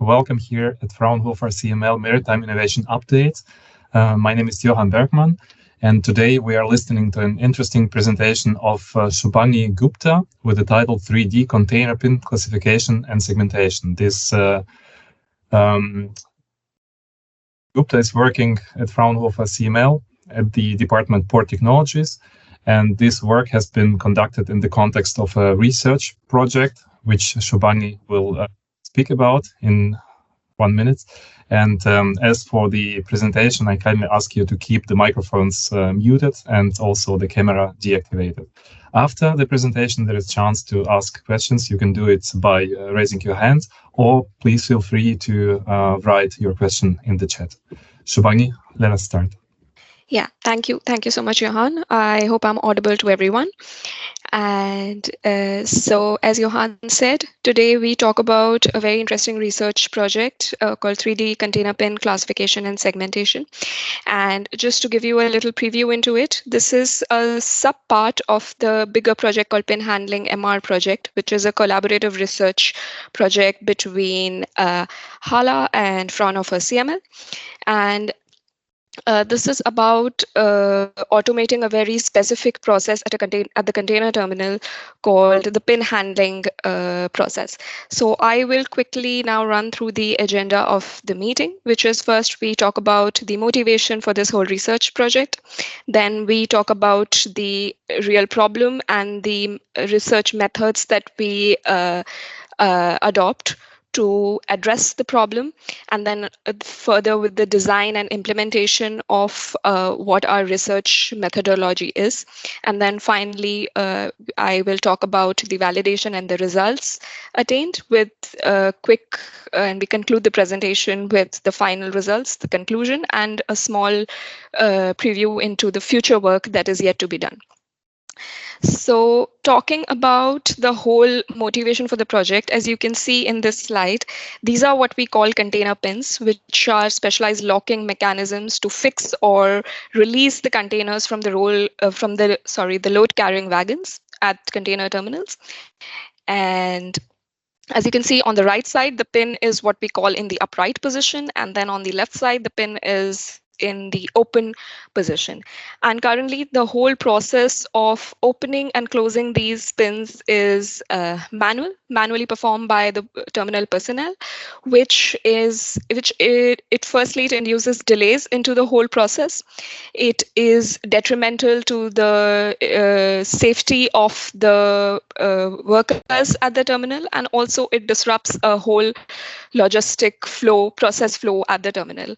Welcome here at Fraunhofer CML Maritime Innovation Update. My name is Johan Bergman, and today we are listening to an interesting presentation of Shubhani Gupta with the title 3D Container Pin Classification and Segmentation. This Gupta is working at Fraunhofer CML at the Department Port Technologies, and this work has been conducted in the context of a research project, which Shubhani will speak about in 1 minute. And as for the presentation, I kindly ask you to keep the microphones muted and also the camera deactivated. After the presentation, there is a chance to ask questions. You can do it by raising your hand, or please feel free to write your question in the chat. Shubhani, let us start. Yeah, thank you. Thank you so much, Johan. I hope I'm audible to everyone. And so, as Johan said, today we talk about a very interesting research project called 3D Container Pin Classification and Segmentation. And just to give you a little preview into it, this is a sub-part of the bigger project called Pin Handling MR project, which is a collaborative research project between HALA and Fraunhofer CML. And this is about automating a very specific process at the container terminal called the pin handling process. So I will quickly now run through the agenda of the meeting, which is first we talk about the motivation for this whole research project. Then we talk about the real problem and the research methods that we adopt to address the problem, and then further with the design and implementation of what our research methodology is. And then finally, I will talk about the validation and the results attained with quick, and we conclude the presentation with the final results, the conclusion, and a small preview into the future work that is yet to be done. So talking about the whole motivation for the project, as you can see in this slide, these are what we call container pins, which are specialized locking mechanisms to fix or release the containers from the load carrying wagons at container terminals. And as you can see on the right side, the pin is what we call in the upright position, and then on the left side, the pin is in the open position. And currently the whole process of opening and closing these pins is manually performed by the terminal personnel, which firstly it induces delays into the whole process. It is detrimental to the safety of the workers at the terminal, and also it disrupts a whole process flow at the terminal.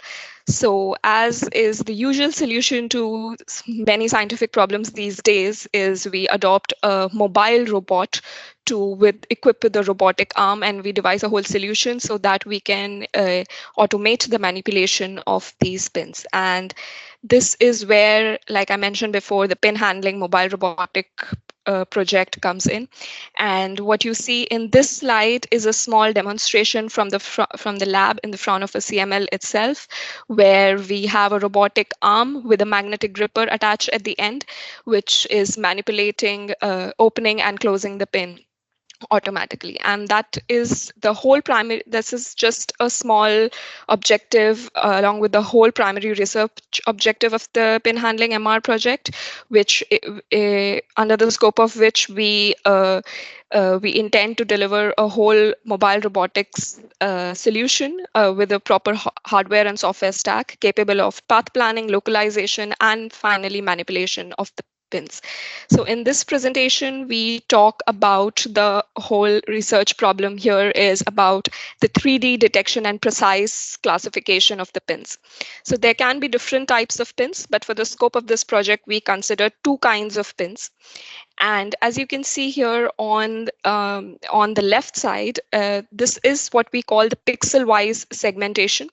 So as is the usual solution to many scientific problems these days, is we adopt a mobile robot equipped with a robotic arm, and we devise a whole solution so that we can automate the manipulation of these pins. And this is where, like I mentioned before, the pin handling mobile robotic project comes in. And what you see in this slide is a small demonstration from the lab in the Fraunhofer CML itself, where we have a robotic arm with a magnetic gripper attached at the end, which is manipulating opening and closing the pin automatically. And that is the whole primary. This is just a small objective along with the whole primary research objective of the pin handling MR project, which under the scope of which we intend to deliver a whole mobile robotics solution with a proper hardware and software stack capable of path planning, localization, and finally manipulation of the pins. So in this presentation, we talk about the whole research problem here is about the 3D detection and precise classification of the pins. So there can be different types of pins, but for the scope of this project, we consider two kinds of pins. And as you can see here on the left side, this is what we call the pixel-wise segmentation.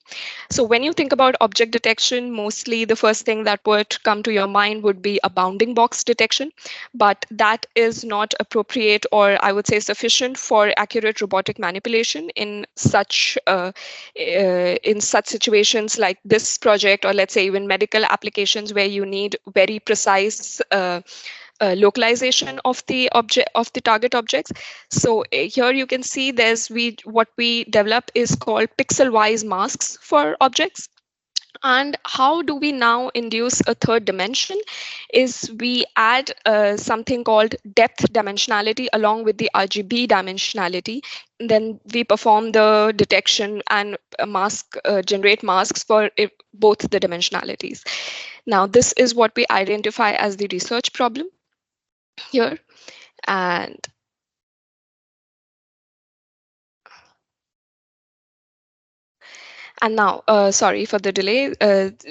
So when you think about object detection, mostly the first thing that would come to your mind would be a bounding box detection, but that is not appropriate, or I would say sufficient for accurate robotic manipulation in such situations like this project, or let's say even medical applications where you need very precise localization of the target objects. So here you can see what we develop is called pixel-wise masks for objects. And how do we now induce a third dimension is we add something called depth dimensionality along with the RGB dimensionality. Then we perform the detection and generate masks for both the dimensionalities. Now, this is what we identify as the research problem here. And now, sorry for the delay,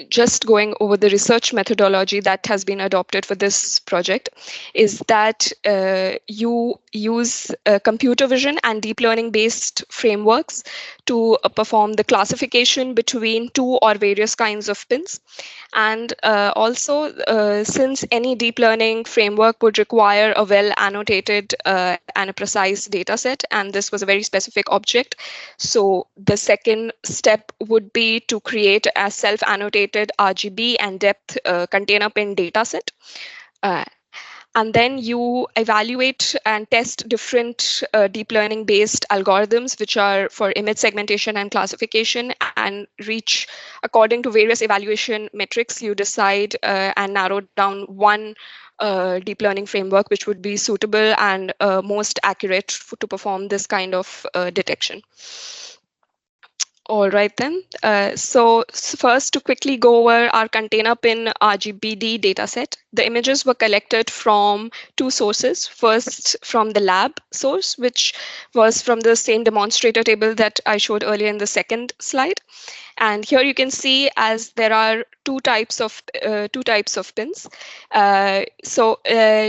just going over the research methodology that has been adopted for this project is that you use computer vision and deep learning based frameworks to perform the classification between two or various kinds of pins. And also, since any deep learning framework would require a well annotated and a precise data set, and this was a very specific object, so the second step would be to create a self-annotated RGB and depth container pin dataset. And then you evaluate and test different deep learning based algorithms, which are for image segmentation and classification, and reach, according to various evaluation metrics, you decide and narrow down one deep learning framework which would be suitable and most accurate to perform this kind of detection. All right then. So first, to quickly go over our container pin RGBD dataset, the images were collected from two sources. First, from the lab source, which was from the same demonstrator table that I showed earlier in the second slide. And here you can see as there are two types of pins.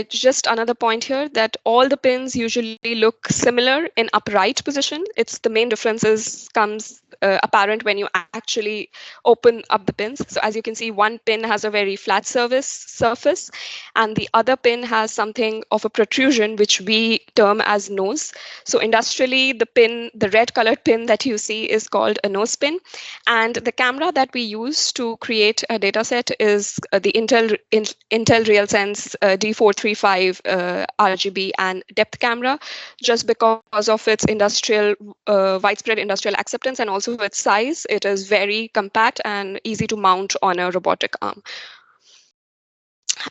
Just another point here that all the pins usually look similar in upright position. It's the main differences comes apparent when you actually open up the pins. So as you can see, one pin has a very flat surface, and the other pin has something of a protrusion, which we term as nose. So industrially, the red colored pin that you see is called a nose pin. And the camera that we use to create a dataset is the Intel RealSense D435 RGB and depth camera, just because of its widespread industrial acceptance and also its size. It is very compact and easy to mount on a robotic arm.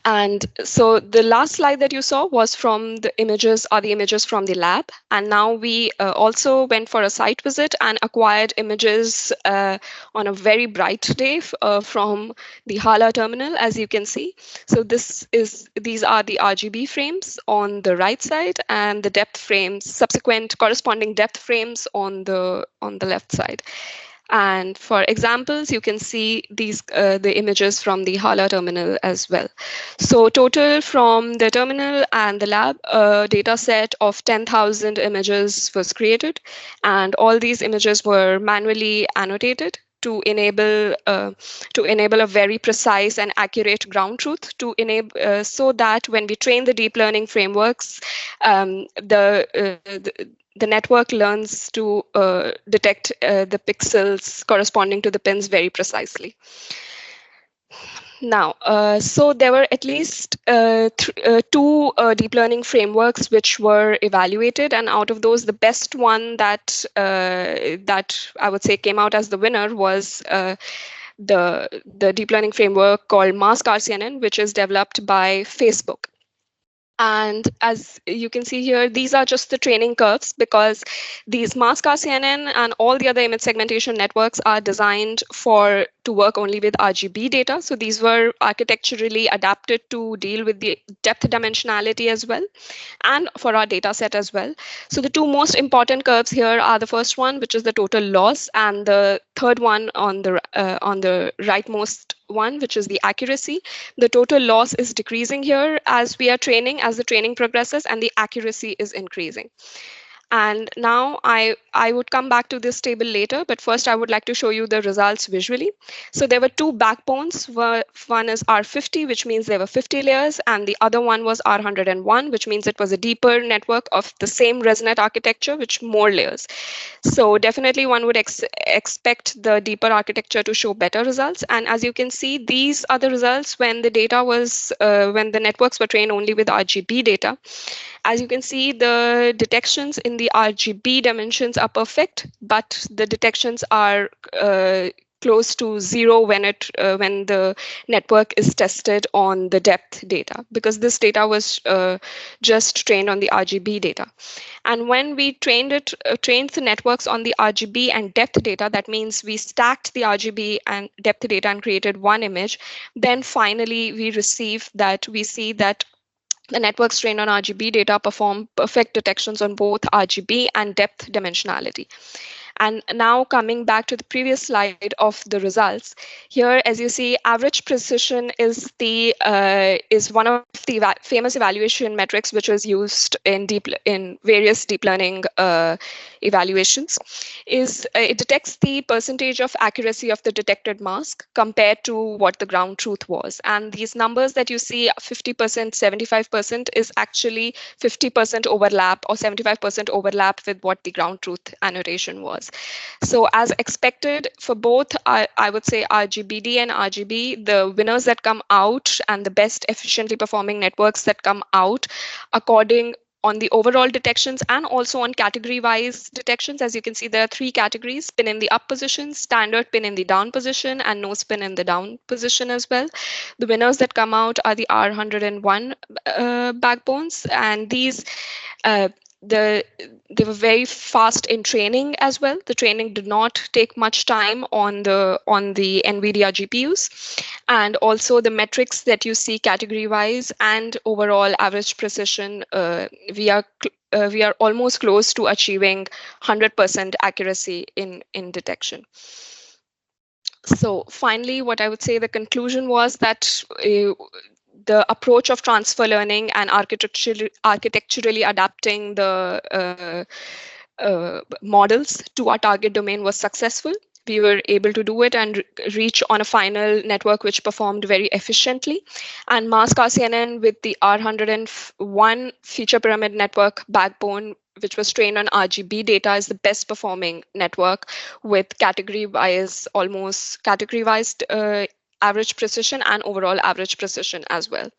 And so the last slide that you saw was from the images from the lab. And now we also went for a site visit and acquired images on a very bright day from the Hala terminal, as you can see. So these are the RGB frames on the right side and the depth frames, subsequent corresponding depth frames on the left side. And for examples, you can see the images from the Hala terminal as well. So total from the terminal and the lab, a data set of 10,000 images was created. And all these images were manually annotated to enable a very precise and accurate ground truth so that when we train the deep learning frameworks, the network learns to detect the pixels corresponding to the pins very precisely. Now, so there were at least two deep learning frameworks which were evaluated, and out of those, the best one that I would say came out as the winner was the deep learning framework called Mask RCNN, which is developed by Facebook. And as you can see here, these are just the training curves, because these Mask RCNN and all the other image segmentation networks are designed to work only with RGB data. So these were architecturally adapted to deal with the depth dimensionality as well, and for our data set as well. So the two most important curves here are the first one, which is the total loss, and the third one on the rightmost one, which is the accuracy. The total loss is decreasing here as we are training, as the training progresses, and the accuracy is increasing. And now I would come back to this table later, but first I would like to show you the results visually. So there were two backbones. One is R50, which means there were 50 layers, and the other one was R101, which means it was a deeper network of the same ResNet architecture, which more layers. So definitely one would expect the deeper architecture to show better results. And as you can see, these are the results when the data was, when the networks were trained only with RGB data. As you can see, the detections in the RGB dimensions are perfect, but the detections are close to zero when when the network is tested on the depth data, because this data was just trained on the RGB data. And when we trained the networks on the RGB and depth data, that means we stacked the RGB and depth data and created one image. Then finally, we see that the networks trained on RGB data perform perfect detections on both RGB and depth dimensionality. And now coming back to the previous slide of the results, here, as you see, average precision is one of the famous evaluation metrics which was used in various deep learning evaluations. It detects the percentage of accuracy of the detected mask compared to what the ground truth was. And these numbers that you see, 50%, 75%, is actually 50% overlap or 75% overlap with what the ground truth annotation was. So as expected for both, I would say RGBD and RGB, the winners that come out and the best efficiently performing networks that come out according on the overall detections and also on category-wise detections. As you can see, there are three categories: pin in the up position, standard pin in the down position, and no spin in the down position as well. The winners that come out are the R101 backbones, and these they were very fast in training as well. The training did not take much time on the NVIDIA GPUs, and also the metrics that you see category wise and overall average precision, we are almost close to achieving 100% accuracy in detection. So finally, what I would say the conclusion was that the approach of transfer learning and architecturally adapting the models to our target domain was successful. We were able to do it and reach on a final network which performed very efficiently. And Mask RCNN with the R101 feature pyramid network backbone, which was trained on RGB data, is the best performing network with category-wise average precision and overall average precision as well.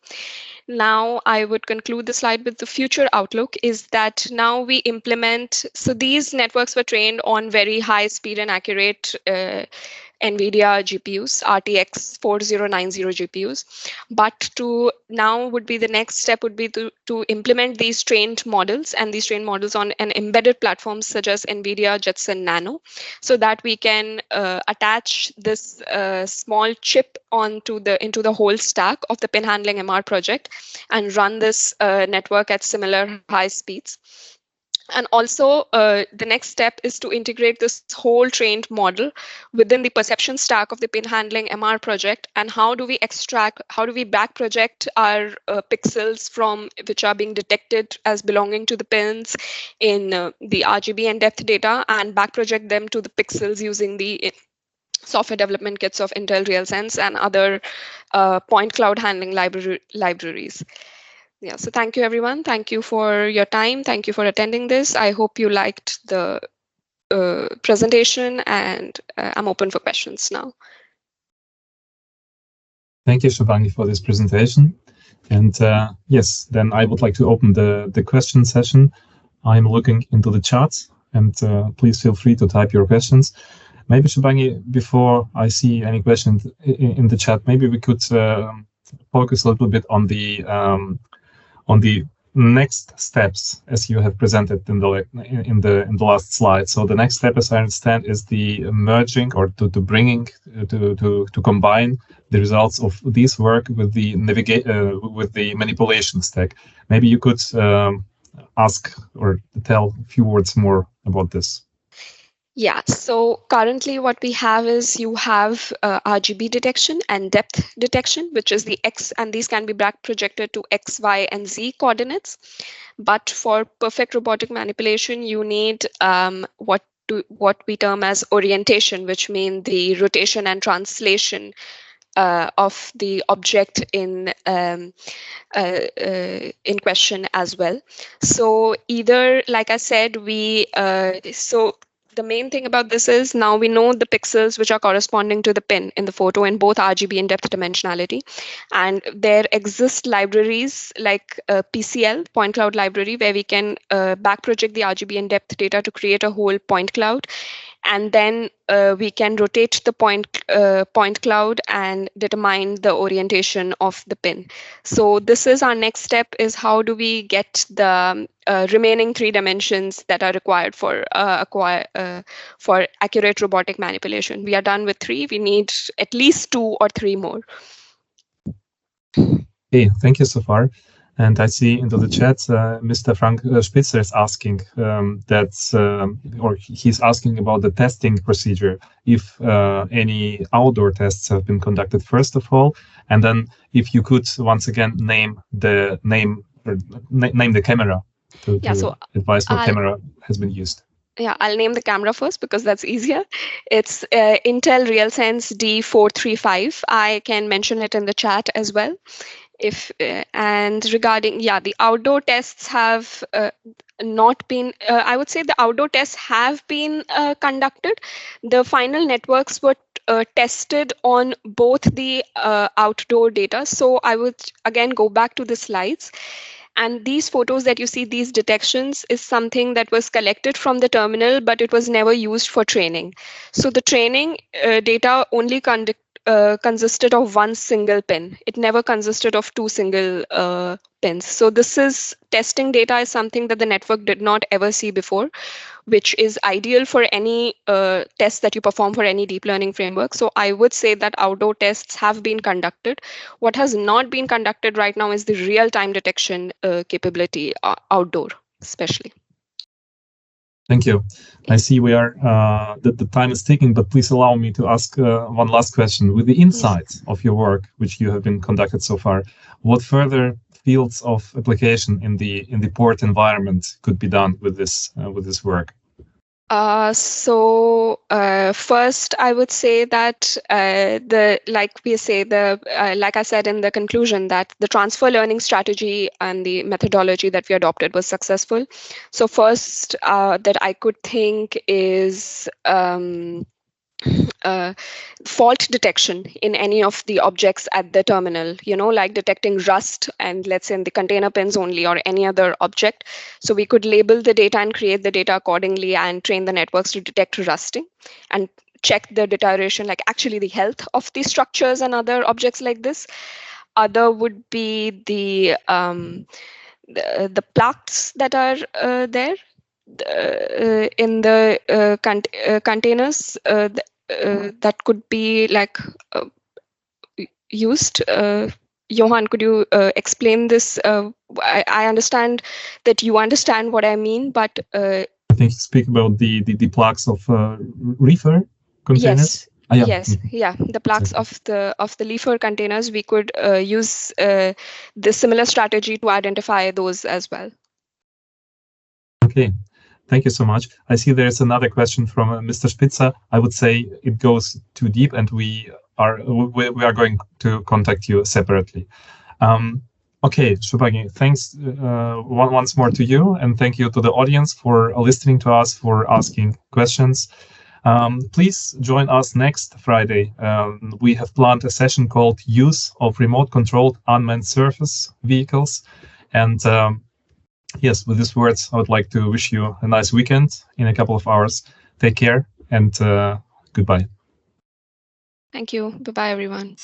Now I would conclude the slide with the future outlook is that now we implement, so these networks were trained on very high speed and accurate NVIDIA GPUs, RTX 4090 GPUs. But the next step would be to implement these trained models and these trained models on an embedded platforms such as NVIDIA Jetson Nano, so that we can attach this small chip into the whole stack of the pin handling MR project and run this network at similar high speeds. And also, the next step is to integrate this whole trained model within the perception stack of the pin handling MR project. And how do we back project our pixels from which are being detected as belonging to the pins in the RGB and depth data, and back project them to the pixels using the software development kits of Intel RealSense and other point cloud handling libraries. Yeah, so thank you, everyone. Thank you for your time. Thank you for attending this. I hope you liked the presentation, and I'm open for questions now. Thank you, Shubhangi, for this presentation. And yes, then I would like to open the question session. I'm looking into the chat, and please feel free to type your questions. Maybe, Shubhangi, before I see any questions in the chat, maybe we could focus a little bit on the next steps as you have presented in the last slide. So the next step, as I understand, is the merging or to combine the results of this work with the manipulation stack. Maybe you could ask or tell a few words more about this. Yeah, so currently what we have is you have RGB detection and depth detection, which is the X, and these can be back projected to X, Y, and Z coordinates. But for perfect robotic manipulation, you need what we term as orientation, which mean the rotation and translation of the object in question as well. So either, like I said, so the main thing about this is now we know the pixels which are corresponding to the pin in the photo in both RGB and depth dimensionality. And there exist libraries like PCL, point cloud library, where we can back project the RGB and depth data to create a whole point cloud. And then we can rotate the point cloud and determine the orientation of the pin. So this is our next step, is how do we get the remaining 3 dimensions that are required for accurate robotic manipulation. We are done with 3. We need at least 2 or 3 more. Okay, thank you so far. And I see into the chat, Mr. Frank Spitzer is asking or he's asking about the testing procedure, if any outdoor tests have been conducted first of all, and then if you could once again name the camera to advise what camera has been used. Yeah, I'll name the camera first because that's easier. It's Intel RealSense D435. I can mention it in the chat as well. And regarding, the outdoor tests have not been, I would say the outdoor tests have been conducted. The final networks were tested on both the outdoor data. So I would again go back to the slides. And these photos that you see, these detections, is something that was collected from the terminal, but it was never used for training. So the training data only consisted of one single pin. It never consisted of 2 single pins. So this is testing data is something that the network did not ever see before, which is ideal for any test that you perform for any deep learning framework. So I would say that outdoor tests have been conducted. What has not been conducted right now is the real-time detection capability outdoor, especially. Thank you. I see we are the time is ticking, but please allow me to ask one last question. With the insights of your work, which you have been conducted so far, what further fields of application in the port environment could be done with this work? First, I would say that like I said in the conclusion, that the transfer learning strategy and the methodology that we adopted was successful. So first that I could think is fault detection in any of the objects at the terminal, like detecting rust and let's say in the container pins only or any other object. So we could label the data and create the data accordingly and train the networks to detect rusting and check the deterioration, like actually the health of the structures and other objects like this. Other would be the plaques that are there in the containers that could be like used. Johan, could you explain this? I understand that you understand what I mean, but I think you speak about the plaques of reefer containers. Yes. The plaques of the leafer containers. We could use the similar strategy to identify those as well. Okay. Thank you so much. I see there's another question from Mr. Spitzer. I would say it goes too deep, and we are going to contact you separately. Okay, Shubhagi, thanks once more to you, and thank you to the audience for listening to us, for asking questions. Please join us next Friday. We have planned a session called Use of Remote-Controlled Unmanned Surface Vehicles, and yes, with these words, I would like to wish you a nice weekend in a couple of hours. Take care and goodbye. Thank you. Bye-bye, everyone.